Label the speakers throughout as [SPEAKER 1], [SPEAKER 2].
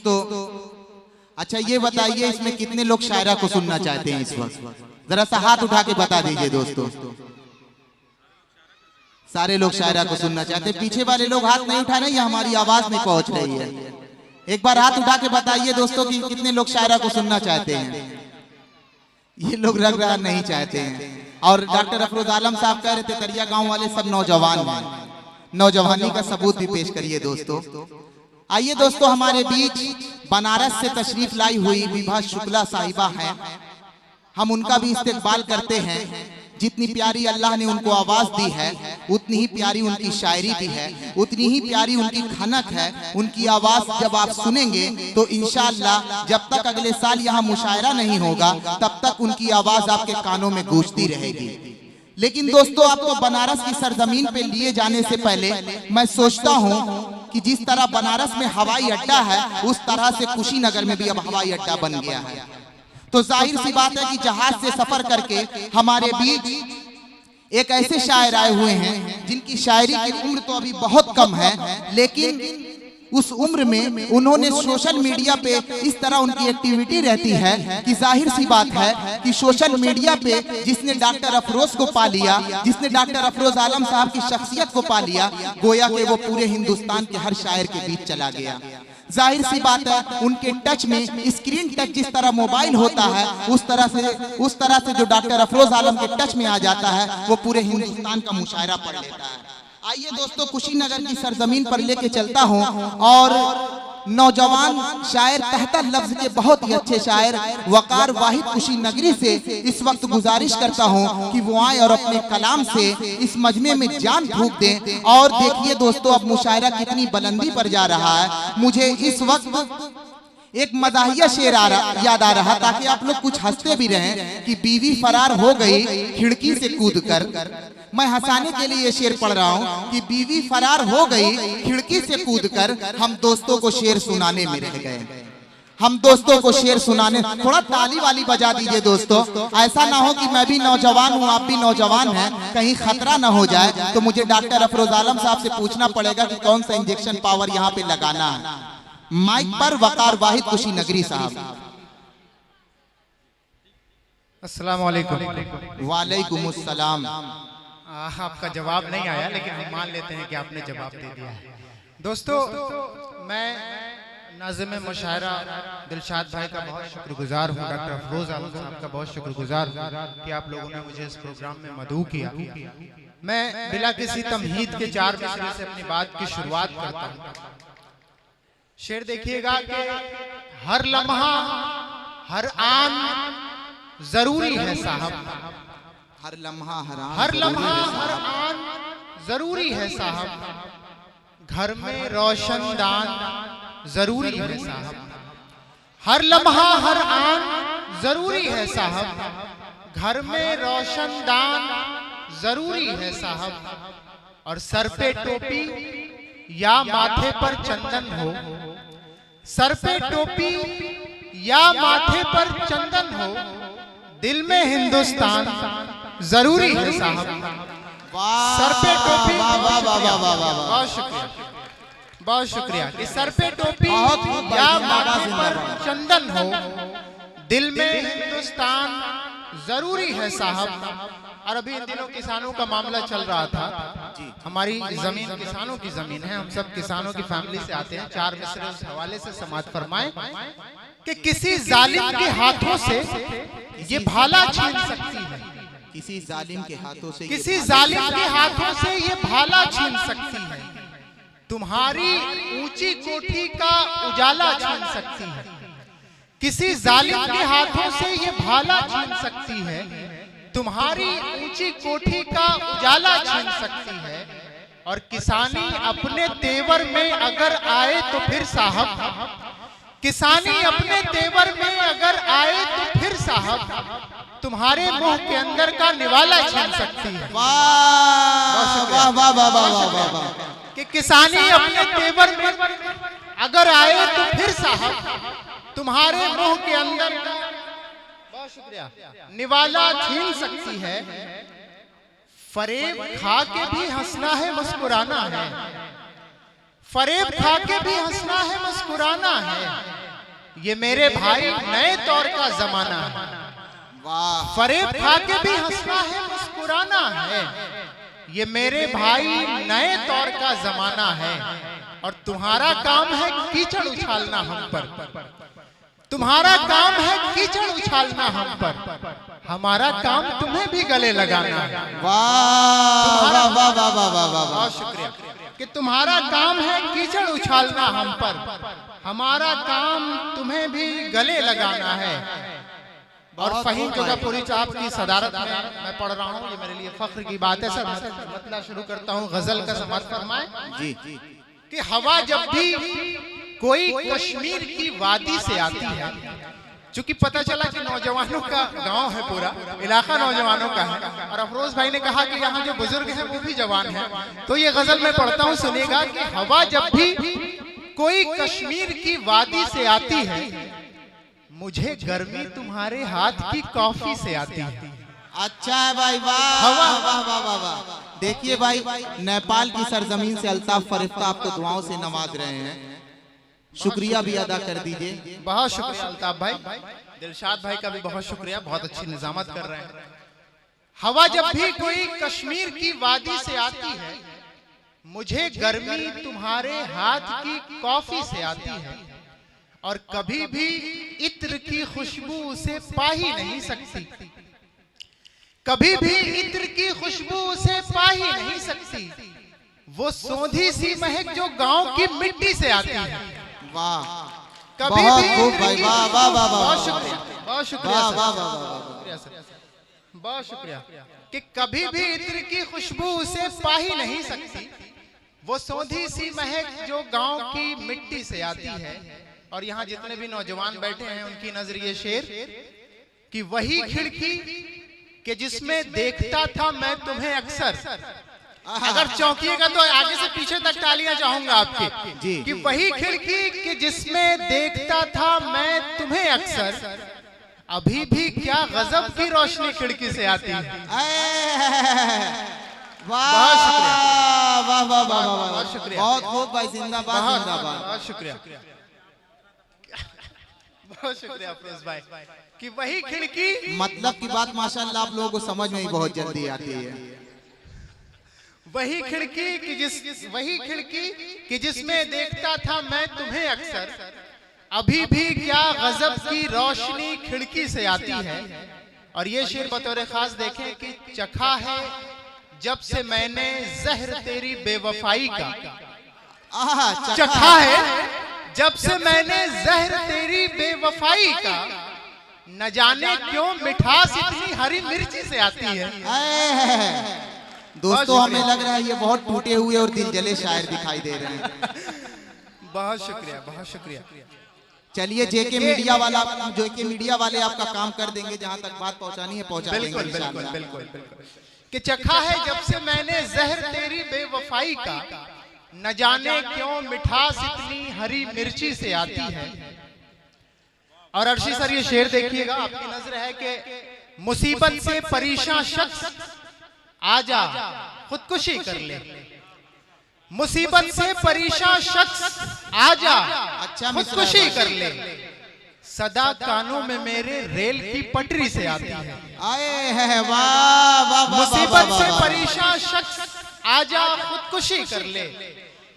[SPEAKER 1] दोस्तों, अच्छा ये बताइए इसमें कितने लोग शायरा को सुनना चाहते हैं इस वक्त? जरा सा हाथ उठा के बता दीजिए दोस्तों। सारे लोग शायरा को सुनना चाहते हैं। पीछे वाले लोग हाथ नहीं उठा रहे, ये हमारी आवाज नहीं पहुंच रही है। एक बार हाथ उठा के बताइए दोस्तों कि कितने लोग शायरा को सुनना चाहते हैं। ये लोग रग रहा नहीं चाहते हैं। और डॉक्टर अफरोज आलम साहब कह रहे थे तरिया गांव वाले सब नौजवान हैं, नौजवानी का सबूत भी पेश करिए दोस्तों। आइए दोस्तों, हमारे बीच बनारस से तशरीफ लाई हुई विभा शुक्ला साहिबा हैं, हम उनका भी इस्तेकबाल करते हैं। जितनी प्यारी अल्लाह ने उनको आवाज दी है उतनी ही प्यारी उनकी शायरी भी है, उतनी ही प्यारी उनकी खनक है। उनकी आवाज जब आप सुनेंगे तो इंशाअल्लाह जब तक अगले साल यहाँ मुशायरा नहीं होगा तब तक उनकी आवाज आपके कानों में गूंजती रहेगी। लेकिन दोस्तों, आपको बनारस की सरजमीन पे लिए जाने से पहले मैं सोचता हूँ कि जिस तरह बनारस में हवाई अड्डा है उस तरह से कुशीनगर में भी अब हवाई अड्डा बन गया है। तो जाहिर सी बात है कि जहाज से सफर करके हमारे बीच एक ऐसे शायर आए हुए हैं जिनकी शायरी की उम्र तो अभी बहुत कम है, लेकिन उस उम्र में उन्होंने सोशल मीडिया पे इस तरह उनकी एक्टिविटी रहती है कि जाहिर सी बात है कि सोशल मीडिया पे जिसने डॉक्टर अफरोज को पा लिया, जिसने डॉक्टर अफरोज आलम साहब की शख्सियत को पा लिया, गोया के वो पूरे हिंदुस्तान के हर शायर के बीच चला गया। जाहिर सी बात है उनके टच में स्क्रीन टच जिस तरह मोबाइल होता है उस तरह से जो डॉक्टर अफरोज आलम के टच में आ जाता है वो पूरे हिंदुस्तान का मुशायरा पढ़ लेता है। आइए दोस्तों, कुशीनगर की सरजमीन पर लेके चलता हूँ और नौजवान शायर तहता लफ्ज के बहुत ही अच्छे शायर वकार वाहिद कुशीनगरी से इस वक्त गुजारिश करता हूँ कि वो आए और अपने कलाम से इस मजमे में जान फूंक दें। और देखिए दोस्तों, अब मुशायरा कितनी बुलंदी पर जा रहा है। मुझे इस वक्त एक मदाहिया शेर याद आ रहा ताकि आप लोग कुछ हंसते भी रहें कि बीवी फरार हो गई खिड़की से कूदकर। मैं हंसाने के लिए ये शेर पढ़ रहा हूँ कि बीवी फरार हो गई खिड़की से कूदकर, हम दोस्तों को शेर सुनाने में रह गए। हम दोस्तों को शेर सुनाने, थोड़ा ताली वाली बजा दीजिए दोस्तों। ऐसा ना हो कि मैं भी नौजवान हूँ आप भी नौजवान हैं, कहीं खतरा ना हो जाए तो मुझे डॉक्टर अफरोज आलम साहब से पूछना पड़ेगा कि कौन सा इंजेक्शन पावर यहाँ पे लगाना है। माइक पर वकार वाहिद कुशीनगरी साहब।
[SPEAKER 2] अस्सलाम वालेकुम।
[SPEAKER 1] वालेकुम अस्सलाम।
[SPEAKER 2] आपका जवाब नहीं आया लेकिन हम मान लेते हैं कि आपने जवाब दे दिया है। दोस्तों, मैं नाज़िम मुशायरा दिलशाद भाई का बहुत शुक्रगुजार हूँ, डॉक्टर अफरोज आलम साहब का बहुत शुक्रगुजार हूँ कि आप लोगों ने मुझे इस प्रोग्राम में मदऊ किया। मैं बिला किसी तमहीद के 4 मिसरे से अपनी बात की शुरुआत करता हूँ। शेर देखिएगा कि हर लम्हा हर आन जरूरी है साहब,
[SPEAKER 1] हर लम्हा हर
[SPEAKER 2] आन जरूरी है साहब, घर में रोशनदान जरूरी है साहब। हर लम्हा हर आन जरूरी है साहब, घर में रोशनदान जरूरी है साहब। और सर पे टोपी या माथे पर चंदन हो, सर पे टोपी या माथे पर चंदन हो, दिल में हिंदुस्तान जरूरी है साहब। सर पे टोपी, बहुत शुक्रिया, बहुत शुक्रिया कि सर पे टोपी या माथे पर चंदन हो, दिल में हिंदुस्तान जरूरी है साहब। और अभी इन दिनों किसानों का मामला चल रहा था। हमारी जमीन किसानों की जमीन है, हम सब किसानों की फैमिली से आते हैं। 4 मिसरे उस हवाले से समाअत फरमाएं कि किसी जालिम के हाथों से ये भाला छीन सकती है,
[SPEAKER 1] किसी जालिम के हाथों से,
[SPEAKER 2] किसी जालिम के हाथों से ये भाला छीन सकती है, तुम्हारी ऊंची कोठी का उजाला छीन सकती है। किसी जालिम के हाथों से ये भाला छीन सकती है, तुम्हारी ऊंची कोठी का उजाला छीन सकती है। और किसानी अपने तेवर में अगर आए तो फिर साहब, किसानी अपने तेवर में अगर आए तो फिर साहब, तुम्हारे मुंह के अंदर का निवाला छीन सकती है।
[SPEAKER 1] वाह वाह वाह वाह वाह।
[SPEAKER 2] कि किसानी अपने तेवर में अगर आए तो फिर साहब, तुम्हारे मुंह के अंदर, बहुत शुक्रिया, निवाला छीन सकती है। फरेब खा के भी हंसना है मुस्कुराना है, फरेब खा के भी हंसना है, मुस्कुराना है, ये मेरे भाई नए दौर का जमाना है।
[SPEAKER 1] वाह,
[SPEAKER 2] फरेब खा के भी हंसना है, मुस्कुराना है, ये मेरे भाई नए दौर का जमाना है। और तुम्हारा काम है कीचड़ उछालना हम पर, तुम्हारा काम है कीचड़ उछालना हम पर, हमारा काम तुम्हें भी गले लगाना है।
[SPEAKER 1] वाह वाह वाह वाह वाह वाह वाह,
[SPEAKER 2] बहुत शुक्रिया कि तुम्हारा काम है कीचड़ उछालना हम पर, हमारा काम तुम्हें भी गले लगाना है। और फहीम जोगापुरी साहब की सदारत में मैं पढ़ रहा हूँ, ये मेरे लिए फख्र की बात है। सर मतलब शुरू करता हूँ, गजल का समाप्त फरमाए
[SPEAKER 1] जी
[SPEAKER 2] कि हवा जब भी कोई कश्मीर की वादी से आती है, चूंकि पता चला कि नौजवानों का गांव है, पूरा इलाका नौजवानों का है, और अफरोज भाई ने कहा कि यहाँ जो बुजुर्ग हैं वो भी जवान हैं, तो ये गजल मैं पढ़ता हूँ, सुनेगा कि हवा जब भी कोई कश्मीर की वादी से आती है, मुझे गर्मी तुम्हारे हाथ की कॉफी से आती है।
[SPEAKER 1] अच्छा है भाई, वाह वाह वाह वाह वाह वाह। देखिए भाई, नेपाल की सरजमीन से अल्ताफ फरिश्ता आपको दुआओं से नवाज रहे हैं, शुक्रिया भी अदा कर दीजिए।
[SPEAKER 2] बहुत शुक्रिया अल्ताफ भाई, दिलशाद भाई का भी बहुत शुक्रिया, बहुत अच्छी निजामत कर रहे हैं। हवा जब भी कोई कश्मीर की वादी से आती है, मुझे गर्मी तुम्हारे हाथ की कॉफी से आती है, और कभी भी इत्र की खुशबू उसे पा ही नहीं सकती, कभी भी इत्र की खुशबू उसे पा ही नहीं सकती, वो सोंधी सी महक जो गांव की मिट्टी से आती है।
[SPEAKER 1] वाह,
[SPEAKER 2] कभी
[SPEAKER 1] बहुत
[SPEAKER 2] भी
[SPEAKER 1] खूब भाई, वाह वाह वाह वाह,
[SPEAKER 2] बहुत शुक्रिया, बहुत शुक्रिया
[SPEAKER 1] वाह
[SPEAKER 2] सर,
[SPEAKER 1] वाह वाह वाह,
[SPEAKER 2] बहुत शुक्रिया कि कभी भी इत्र की खुशबू उसे पा ही नहीं सकती, वो सोंधी सी महक जो गांव की मिट्टी से आती है। और यहाँ जितने भी नौजवान बैठे हैं उनकी नजर ये शेर कि वही खिड़की कि जिसमें देखता था मैं तुम्हें अक्सर, अगर चौंकिएगा तो आगे से पीछे तक तालियां चाहूंगा आपकी, कि वही खिड़की कि जिसमें देखता था मैं तुम्हें अक्सर, अभी भी क्या गजब की रोशनी खिड़की से आती है।
[SPEAKER 1] वाह वाह वाह वाह, बहुत शुक्रिया, बहुत खूब भाई, जिंदाबाद जिंदाबाद,
[SPEAKER 2] बहुत शुक्रिया, बहुत शुक्रिया अफरोज भाई कि वही खिड़की,
[SPEAKER 1] मतलब की बात माशाल्लाह आप लोगों को समझ में ही बहुत जल्दी आती है।
[SPEAKER 2] वही खिड़की कि जिसमें देखता था मैं तुम्हें अक्सर, अभी भी क्या गजब की रोशनी खिड़की से आती है। और ये शेर बतौर खास देखें कि चखा है जब से मैंने जहर तेरी बेवफाई का, चखा है जब से मैंने जहर तेरी बेवफाई का, न जाने क्यों मिठास इतनी हरी मिर्ची से आती है।
[SPEAKER 1] दोस्तों हमें लग रहा है ये बहुत टूटे हुए और दिल जले शायर दिखाई दे रहे हैं।
[SPEAKER 2] बहुत शुक्रिया, बहुत शुक्रिया।
[SPEAKER 1] चलिए जेके मीडिया वाले आपका काम कर देंगे, जहां तक बात पहुंचानी है पहुंचा देंगे इंशाअल्लाह।
[SPEAKER 2] बिल्कुल कि चखा है जब से मैंने जहर तेरी बेवफाई का, न जाने क्यों मिठास इतनी हरी मिर्ची से आती है। और अर्शी सर ये शेर देखिएगा, आपकी नजर है कि मुसीबत से परेशान शख्स आजा खुदकुशी कर ले, मुसीबत से परेशान शख्स आजा
[SPEAKER 1] अच्छा
[SPEAKER 2] खुदकुशी कर ले, सदा कानों में मेरे रेल की पटरी से आती है।
[SPEAKER 1] आए है वाह वाह,
[SPEAKER 2] मुसीबत से परेशान शख्स आजा खुदकुशी कर ले,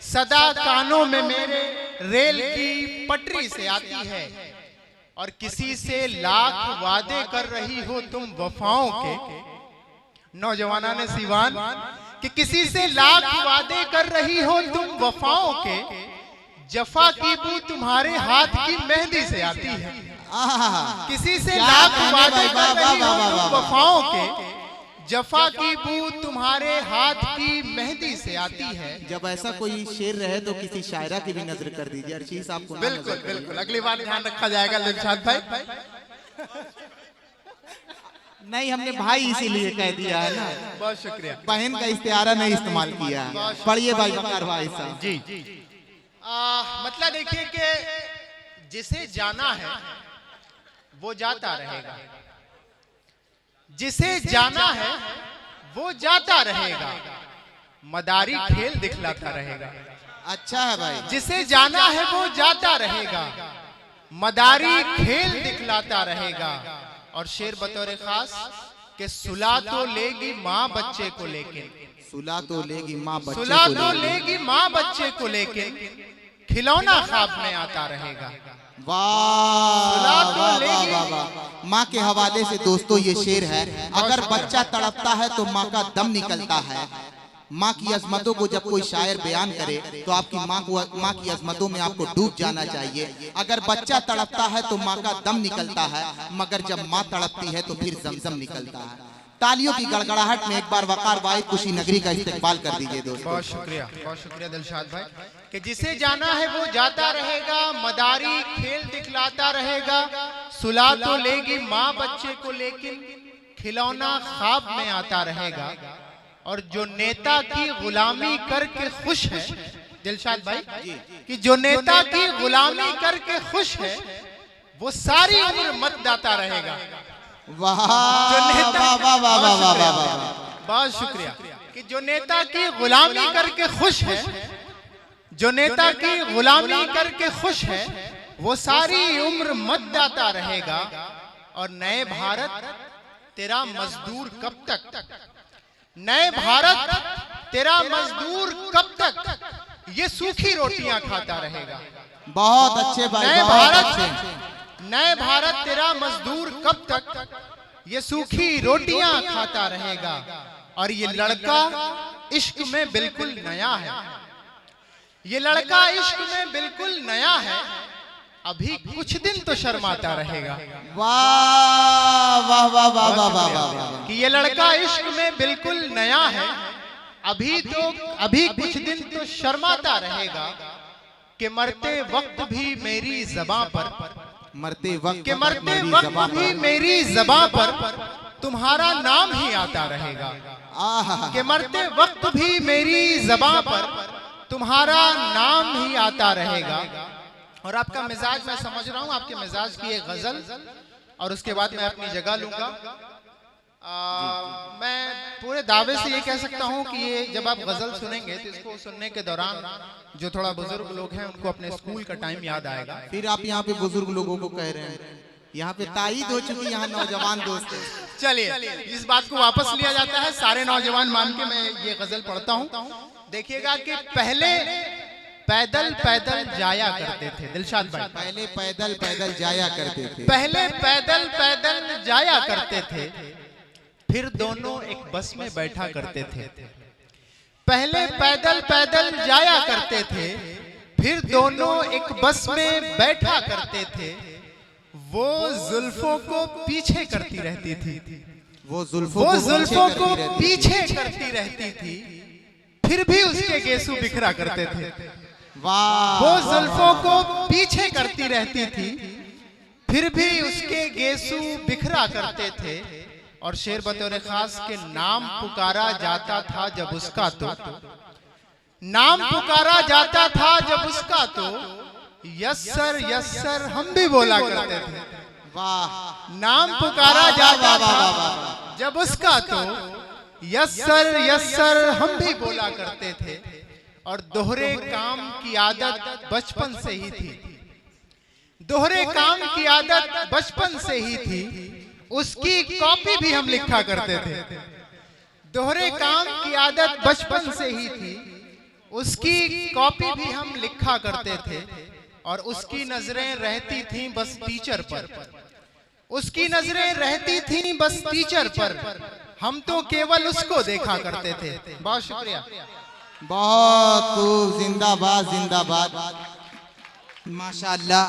[SPEAKER 2] सदा कानों में मेरे रेल की पटरी से आती है। और किसी से लाख वादे कर रही हो तुम वफाओं के, नौजवाना ने सीवान कि किसी से लाख वादे कर रही हो तुम वफाओं के, जफा की बू तुम्हारे हाथ की मेहंदी से आती है। किसी से लाख वादे कर रही हो तुम वफाओं के, जफा की बू तुम्हारे हाथ की मेहंदी से आती है।
[SPEAKER 1] जब ऐसा कोई शेर रहे तो किसी शायरा की भी नजर कर दीजिए अर्शी साहब को।
[SPEAKER 2] बिल्कुल बिल्कुल, अगली बार ध्यान रखा जाएगा दिलशाद भाई।
[SPEAKER 1] नहीं, हमने भाई इसीलिए कह दिया है ना,
[SPEAKER 2] बहुत शुक्रिया,
[SPEAKER 1] बहन का इस्तेआरा नहीं इस्तेमाल किया है। पढ़िए भाई बकर भाई साहब
[SPEAKER 2] जी। मतलब देखिए कि जिसे जाना है वो जाता रहेगा, जिसे जाना है वो जाता रहेगा, मदारी खेल दिखलाता रहेगा।
[SPEAKER 1] अच्छा है भाई।
[SPEAKER 2] जिसे जाना है वो जाता रहेगा, मदारी खेल दिखलाता रहेगा। और शेर बतौर खास कि सुला तो लेगी माँ बच्चे को लेकिन,
[SPEAKER 1] सुला तो लेगी माँ बच्चे
[SPEAKER 2] सुला
[SPEAKER 1] को
[SPEAKER 2] तो
[SPEAKER 1] लेगी।
[SPEAKER 2] लेगी माँ बच्चे को लेकिन, खिलौना ख्वाब में आता रहेगा।
[SPEAKER 1] वाह
[SPEAKER 2] सुला तो
[SPEAKER 1] वाह
[SPEAKER 2] लेगी।
[SPEAKER 1] वाह वाह। माँ के हवाले से दोस्तों ये शेर है, अगर बच्चा तड़पता है तो माँ का दम निकलता है। माँ की अजमतों को जब कोई शायर बयान करे तो आपकी माँ की अजमतों में आपको डूब जाना चाहिए। अगर बच्चा तड़पता है तो माँ का दम निकलता है, मगर जब माँ तड़पती है तो फिर जमजम निकलता है। तालियों की गड़गड़ाहट में एक बार वकार वाहिद खुशी नगरी का इस्तेकबाल कर दीजिए दोस्तों।
[SPEAKER 2] बहुत शुक्रिया दिलशाद भाई कि जिसे जाना है वो जाता रहेगा, मदारी खेल दिखलाता रहेगा। सुला तो लेगी माँ बच्चे को लेकिन, खिलौना ख्वाब में आता रहेगा। और जो नेता की गुलामी करके खुश है, दिलशाद भाई कि जो नेता की गुलामी करके खुश है वो सारी उम्र मतदाता रहेगा।
[SPEAKER 1] वाह
[SPEAKER 2] जो नेता
[SPEAKER 1] वाह वाह वाह वाह वाह वाह वाह।
[SPEAKER 2] बहुत शुक्रिया कि जो नेता की गुलामी करके खुश है, जो नेता की गुलामी करके खुश है वो सारी उम्र मतदाता रहेगा। और नए भारत तेरा मजदूर कब तक, नए भारत तेरा मजदूर कब तक ये सूखी रोटियां खाता रहेगा।
[SPEAKER 1] बहुत अच्छे भाई,
[SPEAKER 2] नए
[SPEAKER 1] बहुत
[SPEAKER 2] भारत,
[SPEAKER 1] अच्छे।
[SPEAKER 2] नए भारत तेरा मजदूर कब तक ये सूखी रोटियां खाता रहेगा। और ये लड़का इश्क में बिल्कुल नया है, ये लड़का इश्क में बिल्कुल नया है, अभी कुछ दिन तो शर्माता रहेगा।
[SPEAKER 1] वाह वाह वाह वाह वाह वाह वाह।
[SPEAKER 2] कि ये लड़का इश्क में बिल्कुल नया है, अभी कुछ दिन तो शर्माता रहेगा। कि मरते वक्त भी मेरी ज़बां पर,
[SPEAKER 1] मरते वक्त
[SPEAKER 2] कि मरते वक्त भी मेरी ज़बां पर तुम्हारा नाम ही आता रहेगा। कि मरते वक्त भी मेरी ज़बां पर तुम्हारा नाम ही आता रहेगा। और आपका मिजाज मैं समझ रहा हूं, आपके मिजाज की एक गजल और उसके बाद मैं अपनी जगह लूंगा। मैं पूरे दावे से ये कह सकता हूं कि ये जब आप गजल सुनेंगे तो इसको सुनने के दौरान जो थोड़ा बुजुर्ग लोग हैं उनको अपने स्कूल का टाइम याद आएगा।
[SPEAKER 1] फिर आप यहाँ पे बुजुर्ग लोगों को कह रहे हैं, यहाँ पे तायीद हो चुकी, यहाँ नौजवान दोस्त हैं।
[SPEAKER 2] चलिए इस बात को वापस लिया जाता है, सारे नौजवान मान के मैं ये गजल पढ़ता हूँ। देखिएगा कि पहले पैदल पैदल जाया करते थे, दिलशाद भाई
[SPEAKER 1] पहले पैदल पैदल जाया करते थे,
[SPEAKER 2] पहले पैदल पैदल जाया करते थे, फिर दोनों एक बस में बैठा करते थे। पहले पैदल पैदल जाया करते थे, फिर दोनों एक बस में बैठा करते थे। वो जुल्फों को पीछे करती रहती थी,
[SPEAKER 1] वो जुल्फों
[SPEAKER 2] को पीछे करती रहती थी, फिर भी उसके गेसू बिखरा करते थे।
[SPEAKER 1] वाह,
[SPEAKER 2] वो जुल्फों को पीछे करती रहती थी, फिर भी उसके गेसू बिखरा करते थे। और शेर बतौर खास के नाम पुकारा जाता था जब उसका, तो नाम पुकारा जाता था जब उसका, तो यस्सर यस्सर हम भी बोला करते थे।
[SPEAKER 1] वाह,
[SPEAKER 2] नाम पुकारा जाता था जब उसका, तो यस्सर यस्सर हम भी बोला करते थे। और दोहरे काम की आदत बचपन से ही थी, दोहरे काम की आदत बचपन से ही थी, उसकी कॉपी भी हम लिखा करते थे। दोहरे काम की आदत बचपन से ही थी, उसकी कॉपी भी हम लिखा करते थे। और उसकी नजरें रहती थीं बस टीचर पर, उसकी नजरें रहती थीं बस टीचर पर, हम तो केवल उसको देखा करते थे। बहुत शुक्रिया,
[SPEAKER 1] बहुत खूब, जिंदाबाद जिंदाबाद, माशाअल्लाह।